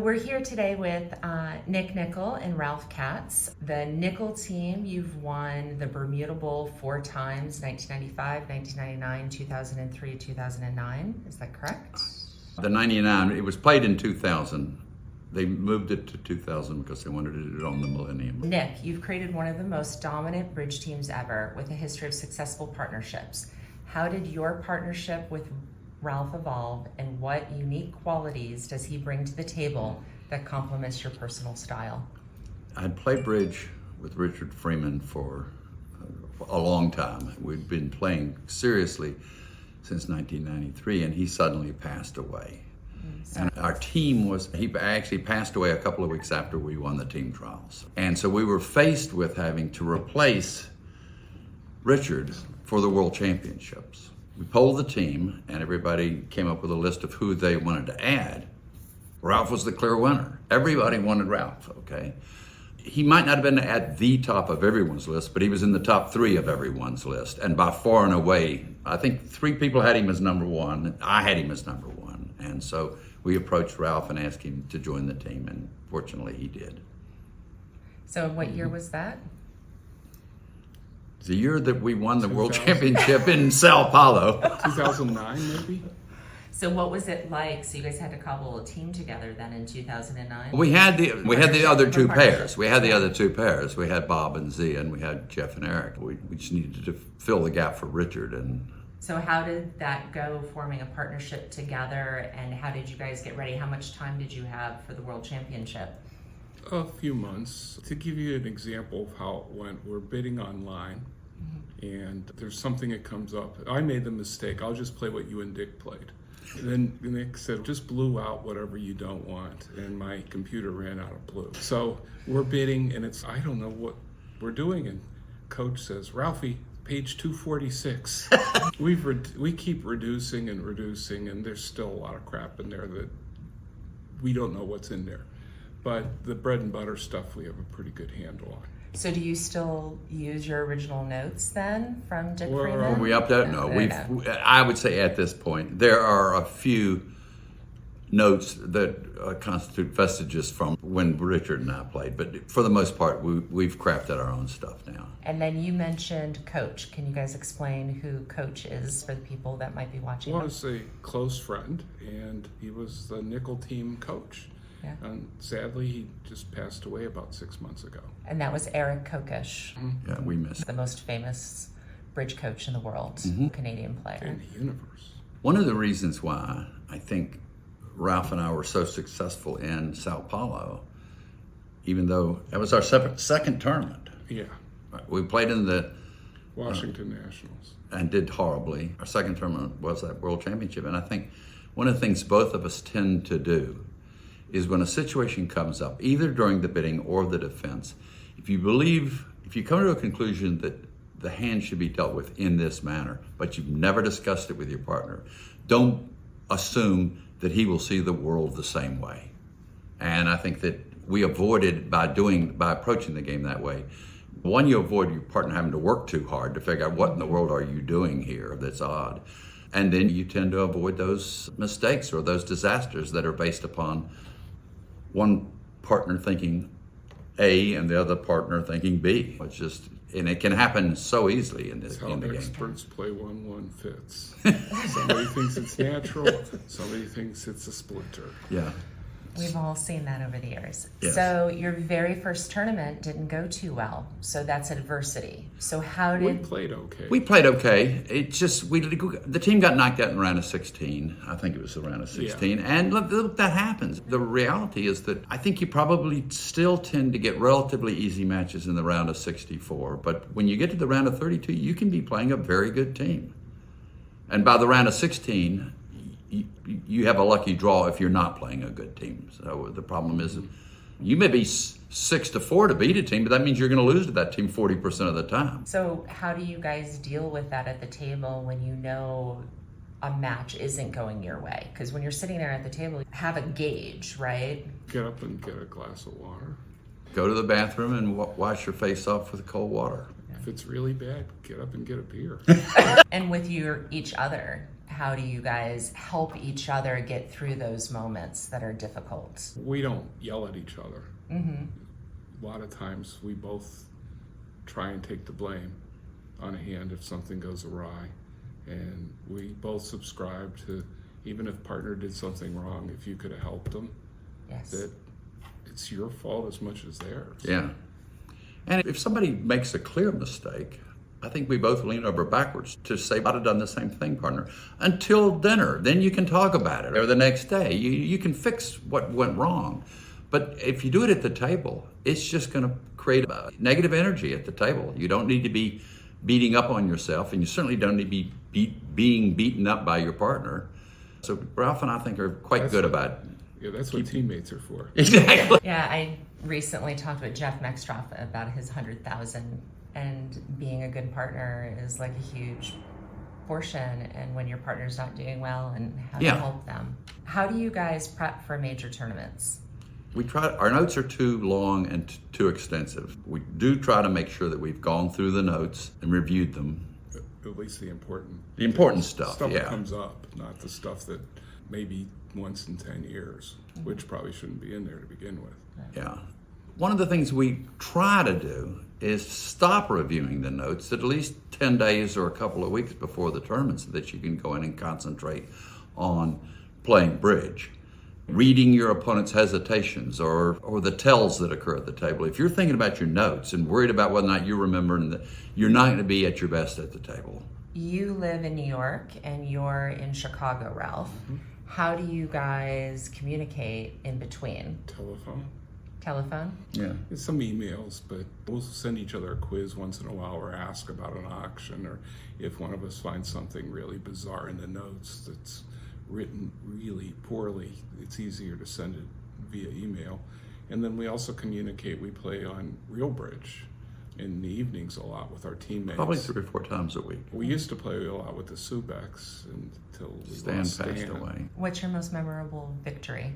We're here today with Nickell and Ralph Katz. The Nickell team, you've won the Bermuda Bowl 4 times, 1995, 1999, 2003, 2009. Is that correct? The 99, it was played in 2000. They moved it to 2000 because they wanted to do it on the millennium. Nick, you've created one of the most dominant bridge teams ever with a history of successful partnerships. How did your partnership with Ralph evolve, and what unique qualities does he bring to the table that complements your personal style? I'd played bridge with Richard Freeman for a long time. We'd been playing seriously since 1993, and he suddenly passed away. And our team he actually passed away a couple of weeks after we won the team trials. And so we were faced with having to replace Richard for the World Championships. We polled the team, and everybody came up with a list of who they wanted to add. Ralph was the clear winner. Everybody wanted Ralph, okay? He might not have been at the top of everyone's list, but he was in the top 3 of everyone's list. And by far and away, I think 3 people had him as number 1. I had him as number 1. And so we approached Ralph and asked him to join the team, and fortunately he did. So what year was that? The year that we won the World Championship in Sao Paulo. 2009, maybe? So what was it like? So you guys had to cobble a team together then in 2009? We had the other 2 pairs. We had the other 2 pairs. We had Bob and Z, and we had Jeff and Eric. We just needed to fill the gap for Richard. And so how did that go, forming a partnership together, and how did you guys get ready? How much time did you have for the World Championship? A few months. To give you an example of how it went, we're bidding online, and there's something that comes up. I made the mistake. I'll just play what you and Dick played. And then Nick said, just blue out whatever you don't want, and my computer ran out of blue. So we're bidding, and I don't know what we're doing, and Coach says, Ralphie, page 246. We keep reducing, and there's still a lot of crap in there that we don't know what's in there. But the bread and butter stuff we have a pretty good handle on. So do you still use your original notes then from Dick Freeman? Are we up to that? No. I would say at this point, there are a few notes that constitute vestiges from when Richard and I played. But for the most part, we've crafted our own stuff now. And then you mentioned Coach. Can you guys explain who Coach is for the people that might be watching? Well, I was a close friend, and he was the Nickell team coach. Yeah. And sadly, he just passed away about 6 months ago. And that was Eric Kokish. Yeah, we missed the most famous bridge coach in the world, Canadian player. In the universe. One of the reasons why I think Ralph and I were so successful in Sao Paulo, even though that was our second tournament. Yeah. We played in the Washington Nationals. And did horribly. Our second tournament was that World Championship. And I think one of the things both of us tend to do is when a situation comes up, either during the bidding or the defense, if you come to a conclusion that the hand should be dealt with in this manner, but you've never discussed it with your partner, don't assume that he will see the world the same way. And I think that we avoided by approaching the game that way. One, you avoid your partner having to work too hard to figure out what in the world are you doing here that's odd. And then you tend to avoid those mistakes or those disasters that are based upon one partner thinking A and the other partner thinking B. And it can happen so easily in the game. Experts play 1-1 fits. Somebody thinks it's natural, somebody thinks it's a splinter. Yeah. We've all seen that over the years. Yes. So your very first tournament didn't go too well. So that's adversity. So how did... We played okay. We played okay. It just, the team got knocked out in round of 16. I think it was the round of 16. Yeah. And look, that happens. The reality is that I think you probably still tend to get relatively easy matches in the round of 64. But when you get to the round of 32, you can be playing a very good team. And by the round of 16, you have a lucky draw if you're not playing a good team. So the problem is you may be 6-4 to beat a team, but that means you're going to lose to that team 40% of the time. So how do you guys deal with that at the table when you know a match isn't going your way? Because when you're sitting there at the table, you have a gauge, right? Get up and get a glass of water. Go to the bathroom and wash your face off with cold water. If it's really bad, get up and get a beer. And with each other, how do you guys help each other get through those moments that are difficult? We don't yell at each other. Mm-hmm. A lot of times we both try and take the blame on a hand if something goes awry. And we both subscribe to, even if partner did something wrong, if you could have helped them, Yes. that it's your fault as much as theirs. Yeah. And if somebody makes a clear mistake, I think we both lean over backwards to say, I'd have done the same thing, partner, until dinner. Then you can talk about it. Or the next day, you can fix what went wrong. But if you do it at the table, it's just going to create a negative energy at the table. You don't need to be beating up on yourself, and you certainly don't need to be being beaten up by your partner. So Ralph and I think are quite good about Yeah, that's what teammates are for. Exactly. Yeah, I recently talked with Jeff Mextroff about his 100,000, and being a good partner is like a huge portion, and when your partner's not doing well, and how to help them. How do you guys prep for major tournaments? We try. Our notes are too long and too extensive. We do try to make sure that we've gone through the notes and reviewed them. At least the important stuff. Stuff Yeah. that comes up, not the stuff that maybe once in 10 years, which probably shouldn't be in there to begin with. Yeah. One of the things we try to do is stop reviewing the notes at least 10 days or a couple of weeks before the tournament so that you can go in and concentrate on playing bridge. Reading your opponent's hesitations or the tells that occur at the table. If you're thinking about your notes and worried about whether or not you're remembering that, you're not going to be at your best at the table. You live in New York and you're in Chicago, Ralph. Mm-hmm. How do you guys communicate in between? Telephone? Yeah. It's some emails, but we'll send each other a quiz once in a while or ask about an auction, or if one of us finds something really bizarre in the notes that's written really poorly, it's easier to send it via email. And then we also communicate. We play on real bridge in the evenings a lot with our teammates. Probably 3 or 4 times a week. We used to play a lot with the Subecs until we Stan lost passed Stan. away. What's your most memorable victory?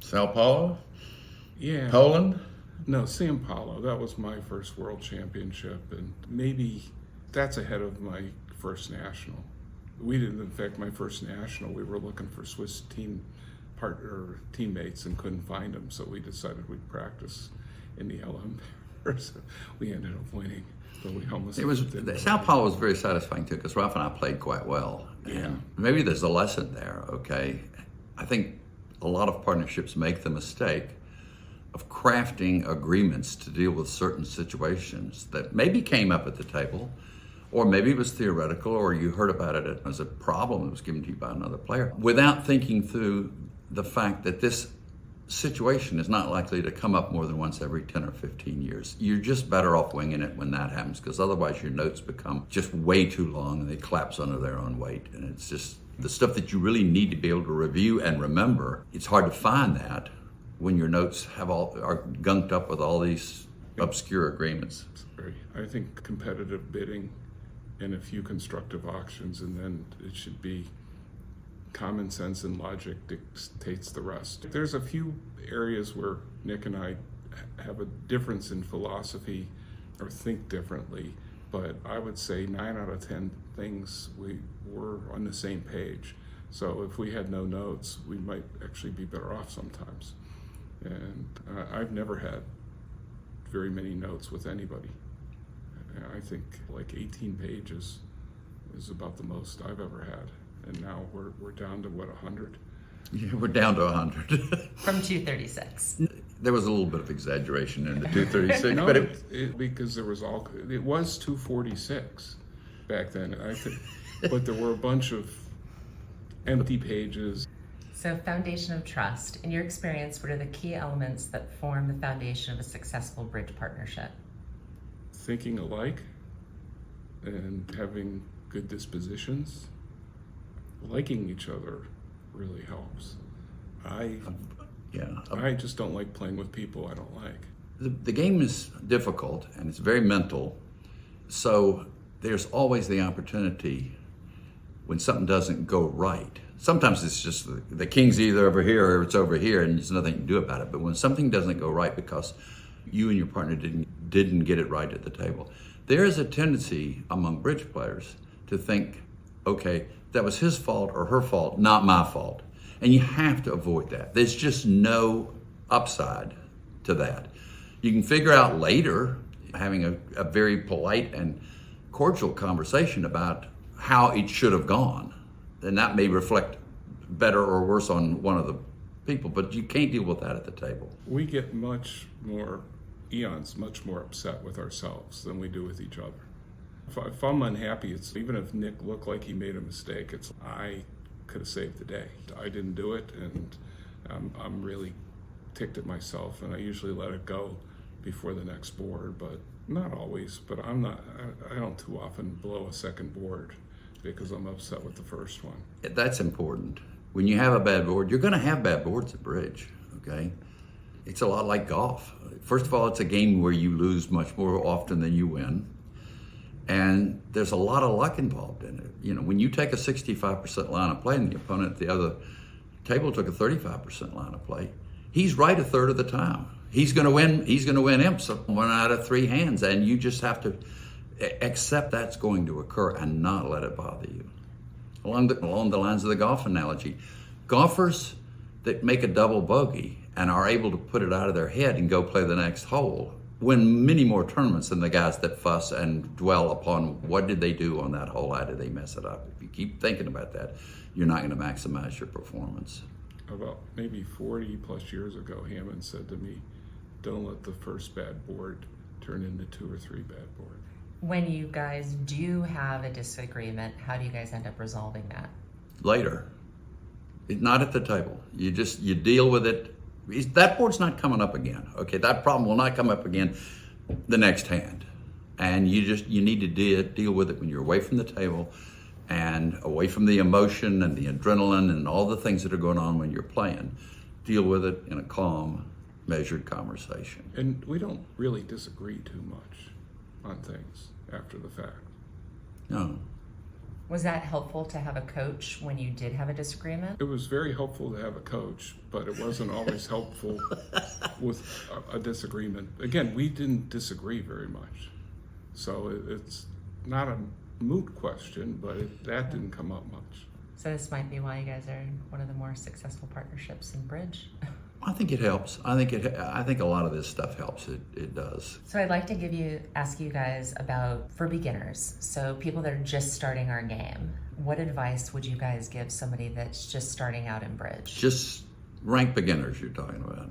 Sao Paulo? Yeah. Poland? No, Sao Paulo. That was my first world championship, and maybe that's ahead of my first national. We didn't, in fact, my first national, we were looking for Swiss teammates and couldn't find them, so we decided we'd practice in the LM. So we ended up winning, but we almost. Sao Paulo was very satisfying too, because Ralph and I played quite well. Yeah. And maybe there's a lesson there, okay? I think a lot of partnerships make the mistake of crafting agreements to deal with certain situations that maybe came up at the table, or maybe it was theoretical, or you heard about it as a problem that was given to you by another player, without thinking through the fact that this situation is not likely to come up more than once every 10 or 15 years. You're just better off winging it when that happens, because otherwise your notes become just way too long and they collapse under their own weight. And it's just the stuff that you really need to be able to review and remember. It's hard to find that when your notes are gunked up with all these obscure agreements. I think competitive bidding and a few constructive auctions, and then it should be common sense and logic dictates the rest. There's a few areas where Nick and I have a difference in philosophy or think differently, but I would say 9 out of 10 things we were on the same page. So if we had no notes, we might actually be better off sometimes. And I've never had very many notes with anybody. I think like 18 pages is about the most I've ever had. And now we're down to what, 100? Yeah, we're down to 100. From 236. There was a little bit of exaggeration in the 236, No, but because it was 246 back then. But there were a bunch of empty pages. So, foundation of trust. In your experience, what are the key elements that form the foundation of a successful bridge partnership? Thinking alike and having good dispositions. Liking each other really helps. I just don't like playing with people I don't like. the game is difficult and it's very mental. So there's always the opportunity when something doesn't go right. Sometimes it's just the king's either over here or it's over here and there's nothing to do about it. But when something doesn't go right because you and your partner didn't get it right at the table, there is a tendency among bridge players to think, okay, that was his fault or her fault, not my fault. And you have to avoid that. There's just no upside to that. You can figure out later, having a very polite and cordial conversation about how it should have gone. And that may reflect better or worse on one of the people, but you can't deal with that at the table. We get much more upset with ourselves than we do with each other. If I'm unhappy, it's even if Nick looked like he made a mistake, it's I could have saved the day. I didn't do it, and I'm really ticked at myself, and I usually let it go before the next board, but not always. But I don't too often blow a second board because I'm upset with the first one. That's important. When you have a bad board, you're going to have bad boards at bridge, okay? It's a lot like golf. First of all, it's a game where you lose much more often than you win. And there's a lot of luck involved in it. You know, when you take a 65% line of play and the opponent at the other table took a 35% line of play, he's right a third of the time. He's going to win. He's going to win imps 1 out of 3 hands, and you just have to accept that's going to occur and not let it bother you. Along the lines of the golf analogy, golfers that make a double bogey and are able to put it out of their head and go play the next hole win many more tournaments than the guys that fuss and dwell upon what did they do on that hole, how did they mess it up. If you keep thinking about that, you're not going to maximize your performance. About maybe 40 plus years ago, Hammond said to me, don't let the first bad board turn into 2 or 3 bad boards. When you guys do have a disagreement, how do you guys end up resolving that? Later. Not at the table. You deal with it. That board's not coming up again. Okay, that problem will not come up again the next hand. And you need to deal with it when you're away from the table and away from the emotion and the adrenaline and all the things that are going on when you're playing. Deal with it in a calm, measured conversation. And we don't really disagree too much on things after the fact. No. Was that helpful to have a coach when you did have a disagreement? It was very helpful to have a coach, but it wasn't always helpful with a disagreement. Again, we didn't disagree very much. So it's not a moot question, but that didn't come up much. So this might be why you guys are one of the more successful partnerships in bridge. I think it helps. I think a lot of this stuff helps. It does. So I'd like to ask you guys about, for beginners, so people that are just starting our game, what advice would you guys give somebody that's just starting out in bridge? Just rank beginners you're talking about.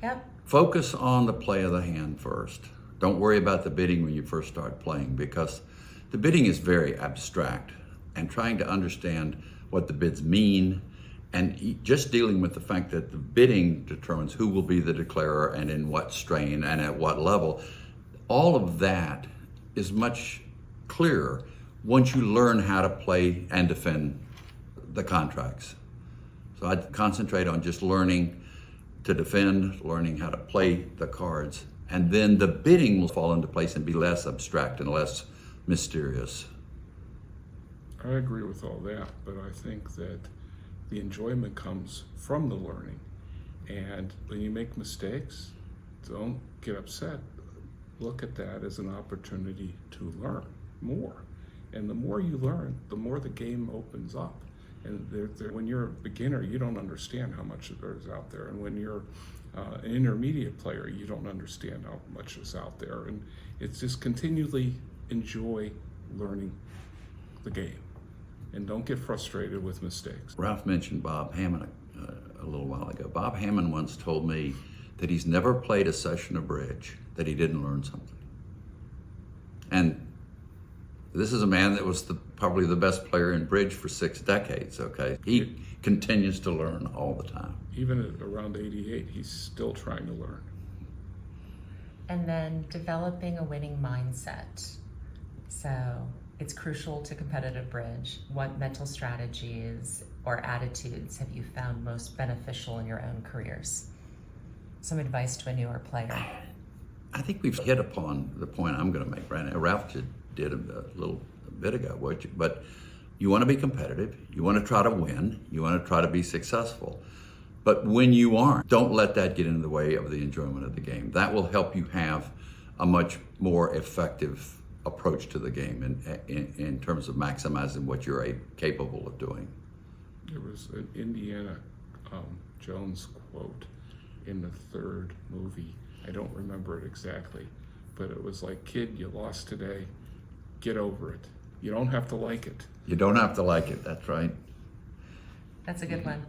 Yep. Focus on the play of the hand first. Don't worry about the bidding when you first start playing, because the bidding is very abstract, and trying to understand what the bids mean and just dealing with the fact that the bidding determines who will be the declarer and in what strain and at what level, all of that is much clearer once you learn how to play and defend the contracts. So I'd concentrate on just learning to defend, learning how to play the cards, and then the bidding will fall into place and be less abstract and less mysterious. I agree with all that, but I think that the enjoyment comes from the learning. And when you make mistakes, don't get upset. Look at that as an opportunity to learn more. And the more you learn, the more the game opens up. And when you're a beginner, you don't understand how much there's out there. And when you're an intermediate player, you don't understand how much is out there. And it's just continually enjoy learning the game. And don't get frustrated with mistakes. Ralph mentioned Bob Hammond a little while ago. Bob Hammond once told me that he's never played a session of bridge that he didn't learn something. And this is a man that was probably the best player in bridge for 6 decades, okay? He continues to learn all the time. Even at around 88, he's still trying to learn. And then developing a winning mindset. So it's crucial to competitive bridge. What mental strategies or attitudes have you found most beneficial in your own careers? Some advice to a newer player. I think we've hit upon the point I'm going to make right now. Ralph did a little bit ago, but you want to be competitive, you want to try to win, you want to try to be successful. But when you aren't, don't let that get in the way of the enjoyment of the game. That will help you have a much more effective approach to the game in terms of maximizing what you're capable of doing. There was an Indiana Jones quote in the third movie. I don't remember it exactly, but it was like, "Kid, you lost today. Get over it. You don't have to like it." You don't have to like it, that's right. That's a good one.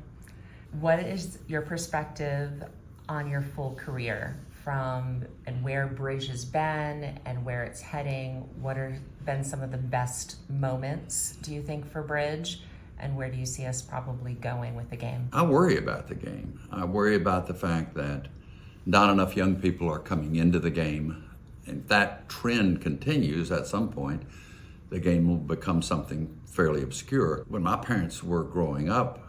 What is your perspective on your full career from and where Bridge has been and where it's heading? What have been some of the best moments, do you think, for Bridge? And where do you see us probably going with the game? I worry about the game. I worry about the fact that not enough young people are coming into the game. And if that trend continues, at some point, the game will become something fairly obscure. When my parents were growing up,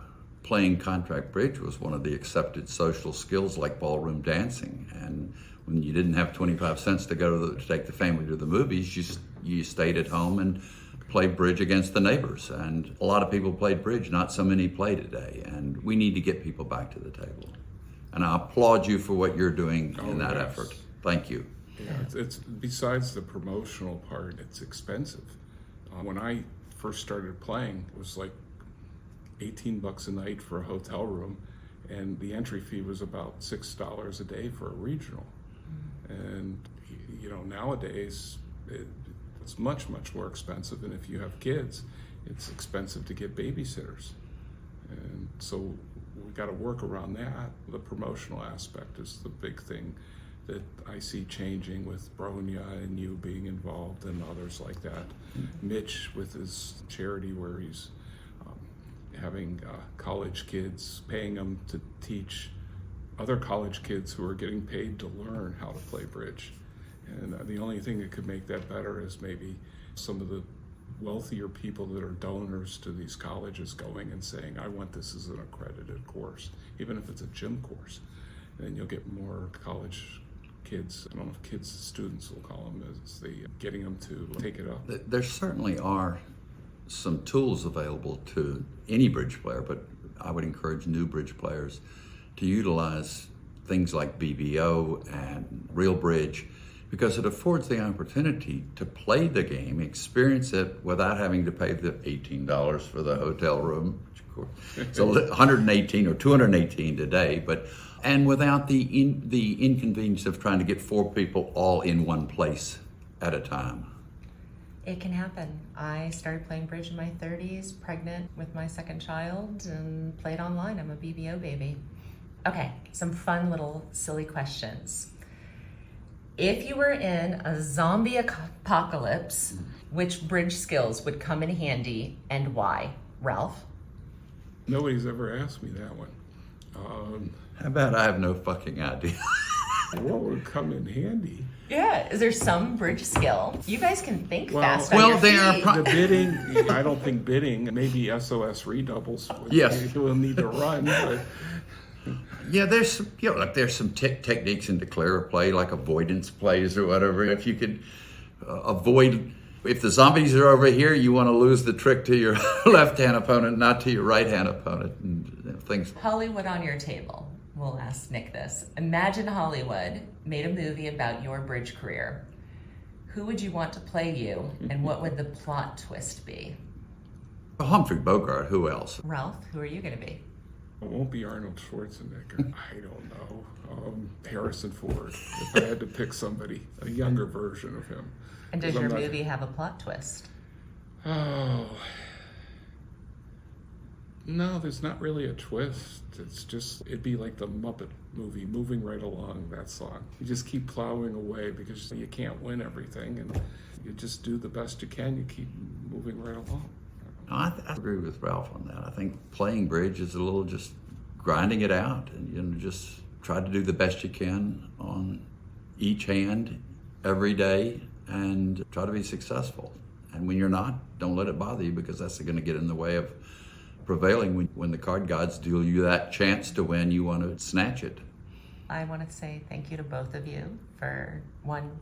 playing contract bridge was one of the accepted social skills, like ballroom dancing. And when you didn't have 25 cents to go to take the family to the movies, you stayed at home and played bridge against the neighbors. And a lot of people played bridge, not so many play today. And we need to get people back to the table. And I applaud you for what you're doing in that effort. Thank you. Yeah, it's besides the promotional part, it's expensive. When I first started playing, it was like $18 a night for a hotel room, and the entry fee was about $6 a day for a regional. And nowadays it's much more expensive, and if you have kids, it's expensive to get babysitters. And so we got to work around that. The promotional aspect is the big thing that I see changing with Bronya and you being involved and others like that. Mitch with his charity where he's having college kids, paying them to teach other college kids who are getting paid to learn how to play bridge. And the only thing that could make that better is maybe some of the wealthier people that are donors to these colleges going and saying, "I want this as an accredited course," even if it's a gym course. And you'll get more college kids, I don't know if kids, students will call them, as getting them to take it up. There certainly are some tools available to any bridge player, but I would encourage new bridge players to utilize things like BBO and Real Bridge, because it affords the opportunity to play the game, experience it without having to pay the $18 for the hotel room, which of course it's $118 or $218 today, and without the inconvenience of trying to get 4 people all in one place at a time. It can happen. I started playing bridge in my 30s, pregnant with my second child, and played online. I'm a BBO baby. Okay, some fun little silly questions. If you were in a zombie apocalypse, which bridge skills would come in handy and why? Ralph? Nobody's ever asked me that one. How about I have no fucking idea? What would come in handy? Yeah, is there some bridge skill? You guys can think fast on well, your they feet. are The bidding, I don't think bidding, maybe SOS redoubles. Yes. We'll need to run, but Yeah, there's some, there's some techniques in declare play, like avoidance plays or whatever. If you could avoid, if the zombies are over here, you want to lose the trick to your left-hand opponent, not to your right-hand opponent, and things. Hollywood on your table. We'll ask Nick this. Imagine Hollywood made a movie about your bridge career. Who would you want to play you, and what would the plot twist be? Humphrey Bogart, who else? Ralph, who are you going to be? it won't be Arnold Schwarzenegger. I don't know. Harrison Ford, if I had to pick somebody, a younger version of him. And does your movie have a plot twist? Oh. No, there's not really a twist. It's just, it'd be like the Muppet movie, moving right along, that song. You just keep plowing away because you can't win everything, and you just do the best you can. You keep moving right along. I agree with Ralph on that. I think playing bridge is a little just grinding it out, and just try to do the best you can on each hand every day and try to be successful. And when you're not, don't let it bother you, because that's going to get in the way of prevailing. When the card gods deal you that chance to win, you want to snatch it. I want to say thank you to both of you for, one,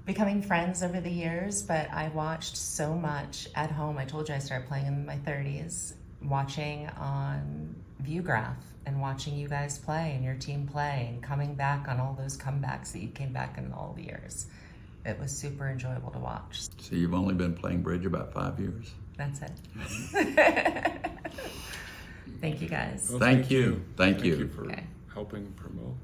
becoming friends over the years, but I watched so much at home. I told you I started playing in my 30s, watching on ViewGraph and watching you guys play and your team play and coming back on all those comebacks that you came back in all the years. It was super enjoyable to watch. So you've only been playing bridge about 5 years? That's it. Thank you guys. Well, Thank you. Thank Thank you. you for Okay. helping promote.